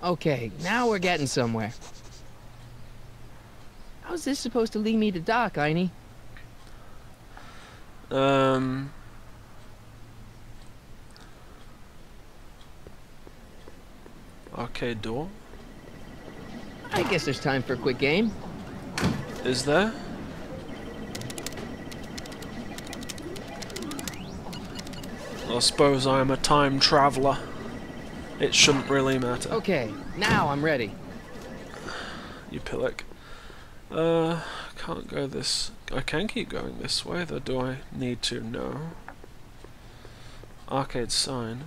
Okay, now we're getting somewhere. How's this supposed to lead me to Doc, Einie? Arcade door. I guess there's time for a quick game. Is there? I suppose I'm a time traveler. It shouldn't really matter. Okay, now I'm ready. You pillock. Can't go this... I can keep going this way, though do I need to? No. Arcade sign.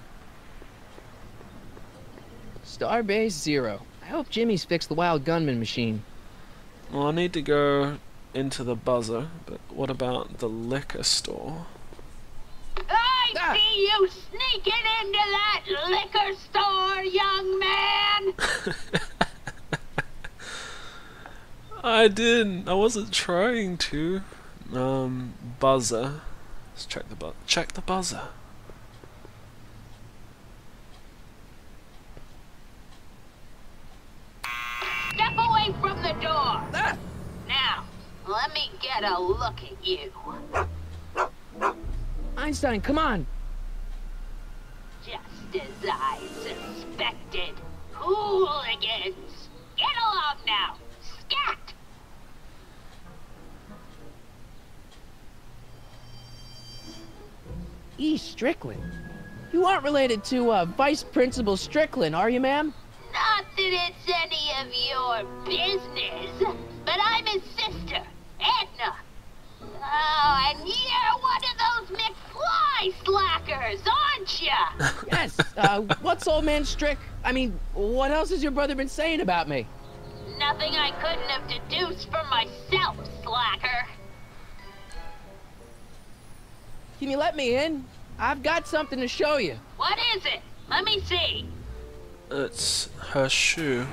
Starbase 0. I hope Jimmy's fixed the Wild Gunman machine. Well, I need to go into the buzzer, but what about the liquor store? I see you sneaking into that liquor store, young man! I didn't. I wasn't trying to. Buzzer. Let's check the check the buzzer. Step away from the door! Now, let me get a look at you. Einstein, come on! Just as I suspected. Hooligans! Get along now! Scat! E. Strickland. You aren't related to, Vice Principal Strickland, are you, ma'am? Not that it's any of your business, but I'm his sister, Edna. Oh, and you're one of those McFly slackers, aren't ya? Yes, what's old man I mean, what else has your brother been saying about me? Nothing I couldn't have deduced for myself, slacker. Can you let me in? I've got something to show you. What is it? Let me see. It's her shoe.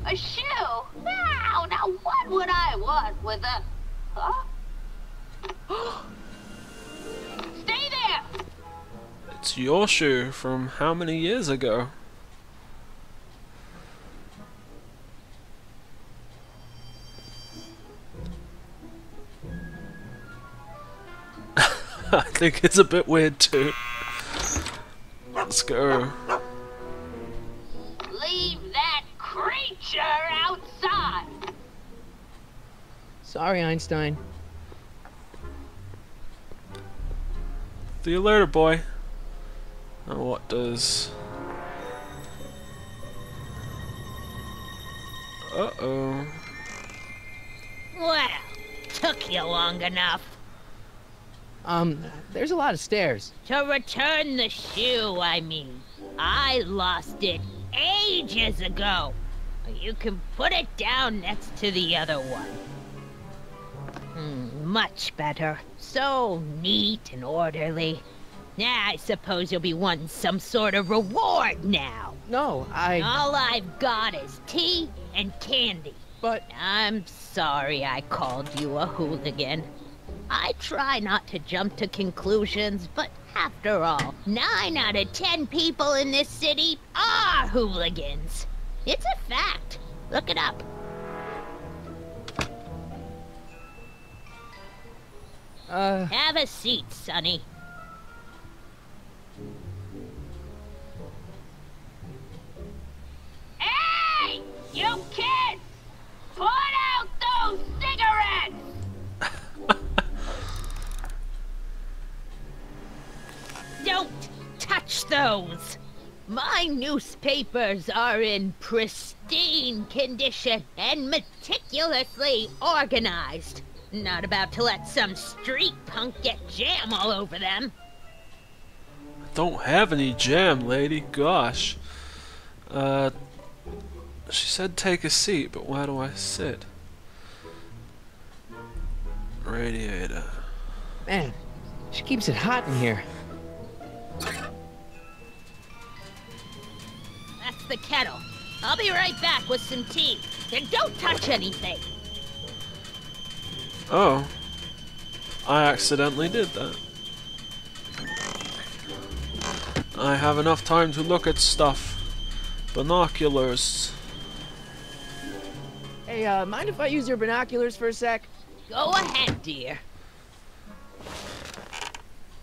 A shoe? Now what would I want with a... Huh? Stay there! It's your shoe from how many years ago? I think it's a bit weird too. Let's go. Leave that creature outside! Sorry, Einstein. See you later, boy. Now what does... Uh-oh. Well, took you long enough. There's a lot of stairs. To return the shoe, I mean. I lost it ages ago. You can put it down next to the other one. Much better. So neat and orderly. I suppose you'll be wanting some sort of reward now. No, All I've got is tea and candy. But... I'm sorry I called you a hooligan. I try not to jump to conclusions, but after all, 9 out of 10 people in this city are hooligans. It's a fact. Look it up. Have a seat, Sonny. Hey! You kids! Put out those cigarettes! Don't touch those! My newspapers are in pristine condition and meticulously organized. Not about to let some street punk get jam all over them. I don't have any jam, lady. Gosh. She said take a seat, but where do I sit? Radiator. Man, she keeps it hot in here. That's the kettle. I'll be right back with some tea. And don't touch anything. Oh. I accidentally did that. I have enough time to look at stuff. Binoculars. Hey, mind if I use your binoculars for a sec? Go ahead, dear.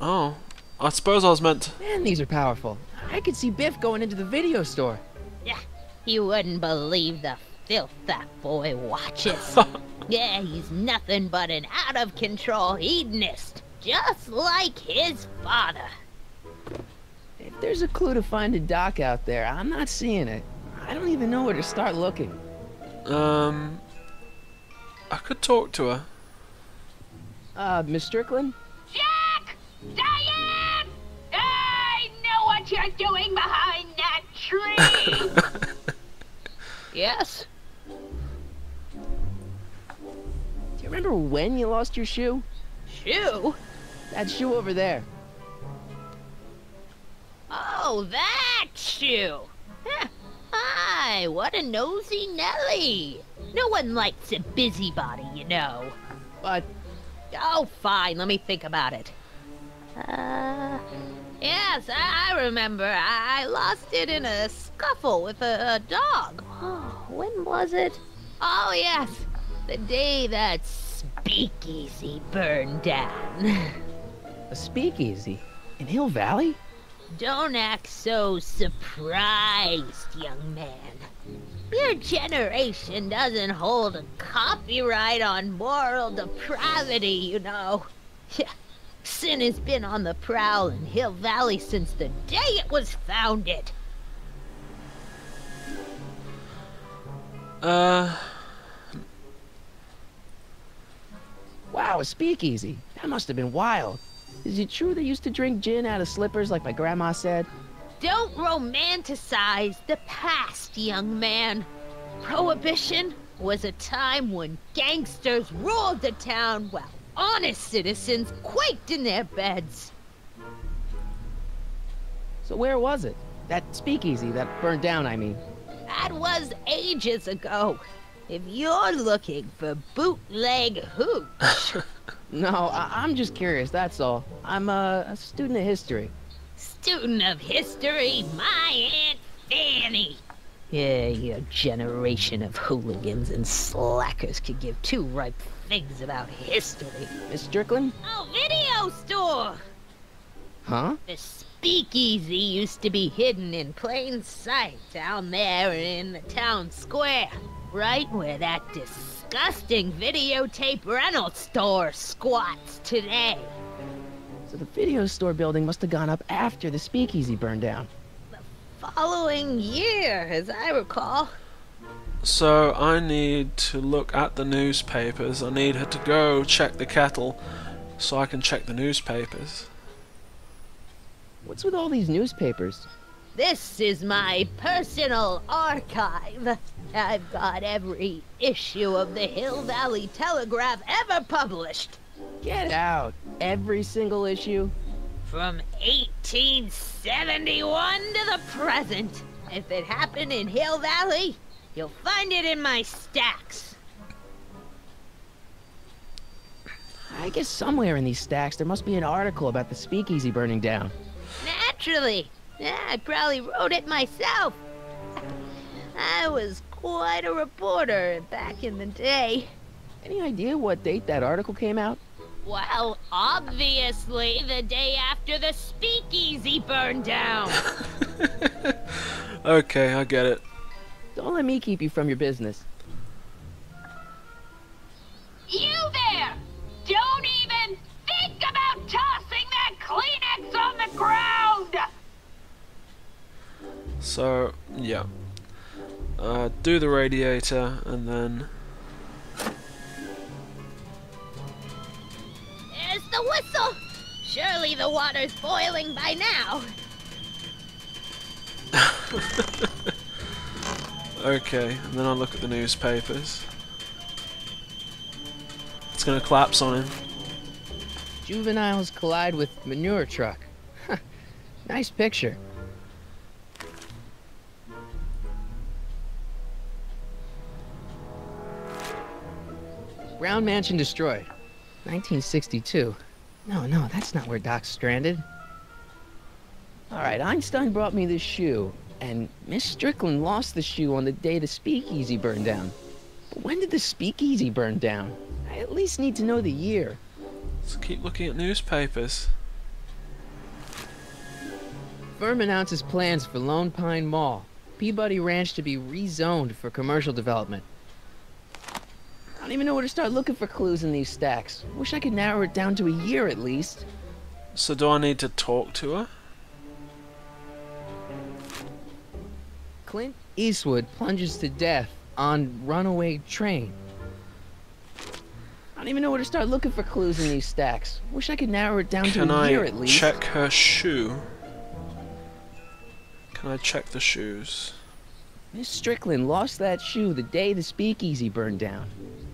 Oh, I suppose I was meant to... Man, these are powerful. I could see Biff going into the video store. Yeah, you wouldn't believe the filth that boy watches. Yeah, he's nothing but an out-of-control hedonist, just like his father. If there's a clue to finding Doc out there, I'm not seeing it. I don't even know where to start looking. I could talk to her. Miss Strickland? Jack! Diane! I know what you're doing behind that tree! Yes? Do you remember when you lost your shoe? Shoe? That shoe over there. Oh, that shoe! Huh. Hi, what a nosy Nelly! No one likes a busybody, you know. But, Oh, fine, let me think about it. Yes, I remember. I lost it in a scuffle with a dog. Oh, when was it? Oh, yes, the day that speakeasy burned down. a speakeasy? In Hill Valley? Don't act so surprised, young man. Your generation doesn't hold a copyright on moral depravity, you know. Sin has been on the prowl in Hill Valley since the day it was founded. Wow, a speakeasy. That must have been wild. Is it true they used to drink gin out of slippers like my grandma said? Don't romanticize the past, young man. Prohibition was a time when gangsters ruled the town while honest citizens quaked in their beds. So where was it? That speakeasy that burned down, I mean. That was ages ago. If you're looking for bootleg hooch. No, I'm just curious, that's all. I'm a student of history. Student of history, my Aunt Fanny. Yeah, your generation of hooligans and slackers could give two ripe figs about history. Miss Strickland? Oh, video store! Huh? The speakeasy used to be hidden in plain sight down there in the town square, right where that disgusting videotape rental store squats today. So the video store building must have gone up after the speakeasy burned down. Following year, as I recall. So I need to look at the newspapers. I need her to go check the kettle so I can check the newspapers. What's with all these newspapers? This is my personal archive. I've got every issue of the Hill Valley Telegraph ever published. Get out! Every single issue? From 1871 to the present. If it happened in Hill Valley, you'll find it in my stacks. I guess somewhere in these stacks there must be an article about the speakeasy burning down. Naturally. Yeah, I probably wrote it myself. I was quite a reporter back in the day. Any idea what date that article came out? Well, obviously the day after the speakeasy burned down. Okay, I get it. Don't let me keep you from your business. You there! Don't even think about tossing that Kleenex on the ground! So, yeah. Do the radiator and then... There's the whistle! Surely the water's boiling by now. Okay, and then I'll look at the newspapers. It's gonna collapse on him. Juveniles collide with manure truck. Nice picture. Brown Mansion destroyed. 1962. No, that's not where Doc's stranded. Alright, Einstein brought me this shoe, and Miss Strickland lost the shoe on the day the speakeasy burned down. But when did the speakeasy burn down? I at least need to know the year. Let's keep looking at newspapers. Firm announces plans for Lone Pine Mall. Peabody Ranch to be rezoned for commercial development. I don't even know where to start looking for clues in these stacks. Wish I could narrow it down to a year at least. So do I need to talk to her? Clint Eastwood plunges to death on runaway train. I don't even know where to start looking for clues in these stacks. Wish I could narrow it down to a year at least. Can I check her shoe? Can I check the shoes? Miss Strickland lost that shoe the day the speakeasy burned down.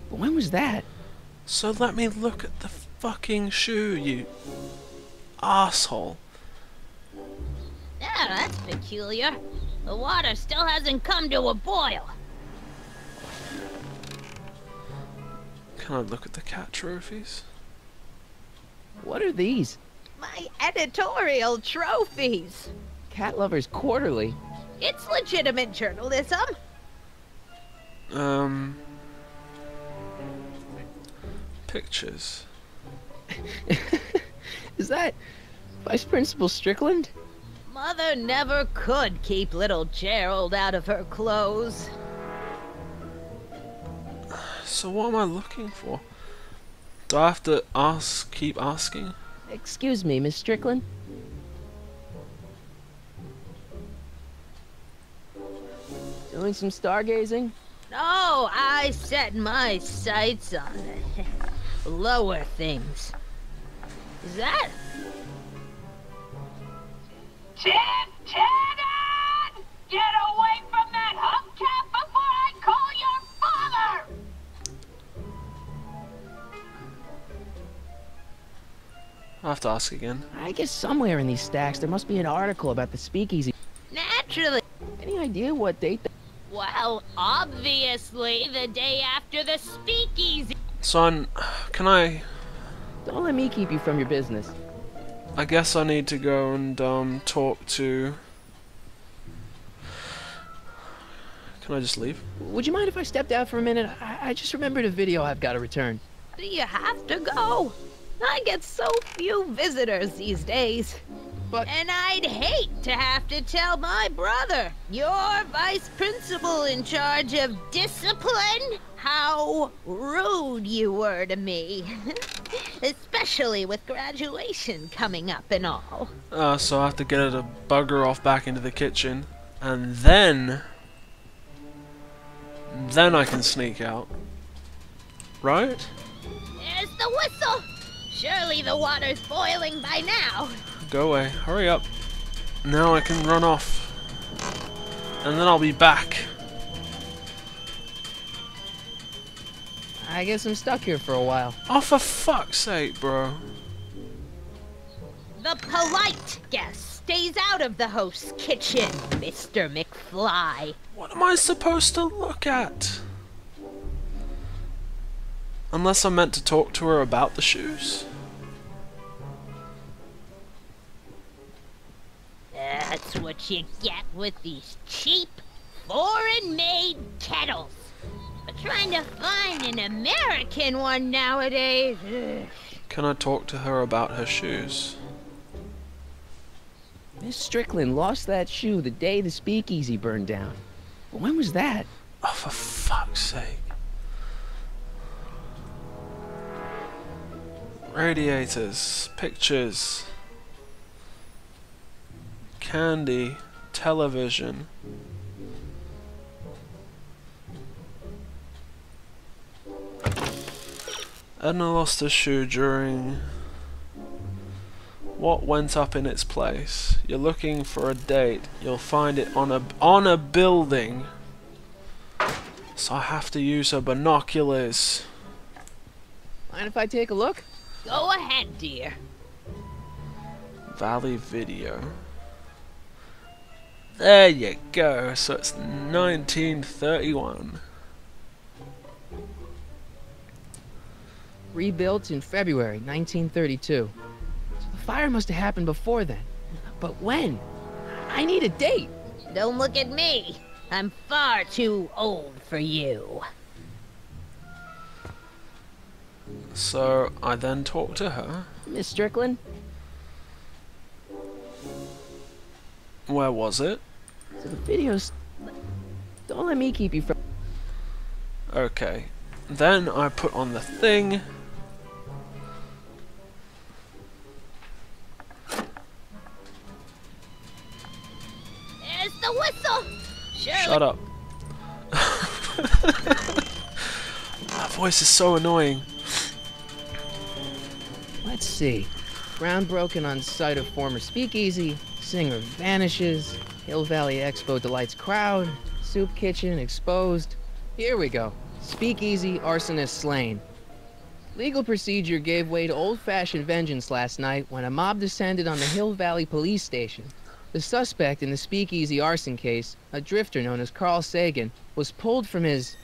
But when was that? So let me look at the fucking shoe, you asshole. Yeah, that's peculiar. The water still hasn't come to a boil. Can I look at the cat trophies? What are these? My editorial trophies. Cat Lovers Quarterly. It's legitimate journalism. Pictures. Is that Vice Principal Strickland? Mother never could keep little Gerald out of her clothes. So what am I looking for? Do I have to keep asking? Excuse me, Miss Strickland? Doing some stargazing? No, I set my sights on lower things. Is that? Lieutenant! Get away from that hubcap before I call your father! I'll have to ask again. I guess somewhere in these stacks there must be an article about the speakeasy. Naturally. Any idea what date Well, obviously the day after the speakeasy. Son, can I... Don't let me keep you from your business. I guess I need to go and talk to... Can I just leave? Would you mind if I stepped out for a minute? I just remembered a video I've got to return. Do you have to go? I get so few visitors these days. But... And I'd hate to have to tell my brother, your vice principal in charge of discipline, how rude you were to me. Especially with graduation coming up and all. So I have to get her to bugger off back into the kitchen. And then I can sneak out. Right? There's the whistle! Surely the water's boiling by now. Go away. Hurry up. Now I can run off. And then I'll be back. I guess I'm stuck here for a while. Oh, for fuck's sake, bro. The polite guest stays out of the host's kitchen, Mr. McFly. What am I supposed to look at? Unless I'm meant to talk to her about the shoes. That's what you get with these cheap, foreign-made kettles. But trying to find an American one nowadays... Ugh. Can I talk to her about her shoes? Miss Strickland lost that shoe the day the speakeasy burned down. But when was that? Oh, for fuck's sake. Radiators, pictures, candy, television. Edna lost a shoe during... What went up in its place? You're looking for a date. You'll find it on a building. So I have to use her binoculars. Mind if I take a look? Go ahead, dear. Valley Video. There you go. So it's 1931. Rebuilt in February 1932. So the fire must have happened before then. But when? I need a date. Don't look at me. I'm far too old for you. So I then talked to her. Miss Strickland? Where was it? So the videos... Don't let me keep you from... Okay. Then I put on the thing. There's the whistle. Shirley. Shut up. That voice is so annoying. Let's see. Ground broken on site of former speakeasy. Singer vanishes. Hill Valley Expo delights crowd. Soup kitchen exposed. Here we go. Speakeasy arsonist slain. Legal procedure gave way to old-fashioned vengeance last night when a mob descended on the Hill Valley police station. The suspect in the speakeasy arson case, a drifter known as Carl Sagan, was pulled from his...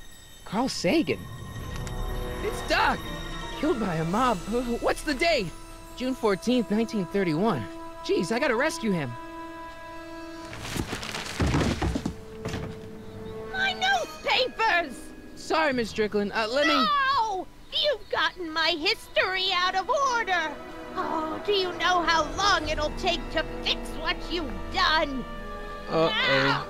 Carl Sagan? It's Doc! Killed by a mob. What's the date? June 14th, 1931. Jeez, I gotta rescue him. My newspapers! Sorry, Miss Strickland. Let me... No! You've gotten my history out of order! Oh, do you know how long it'll take to fix what you've done? Uh-oh.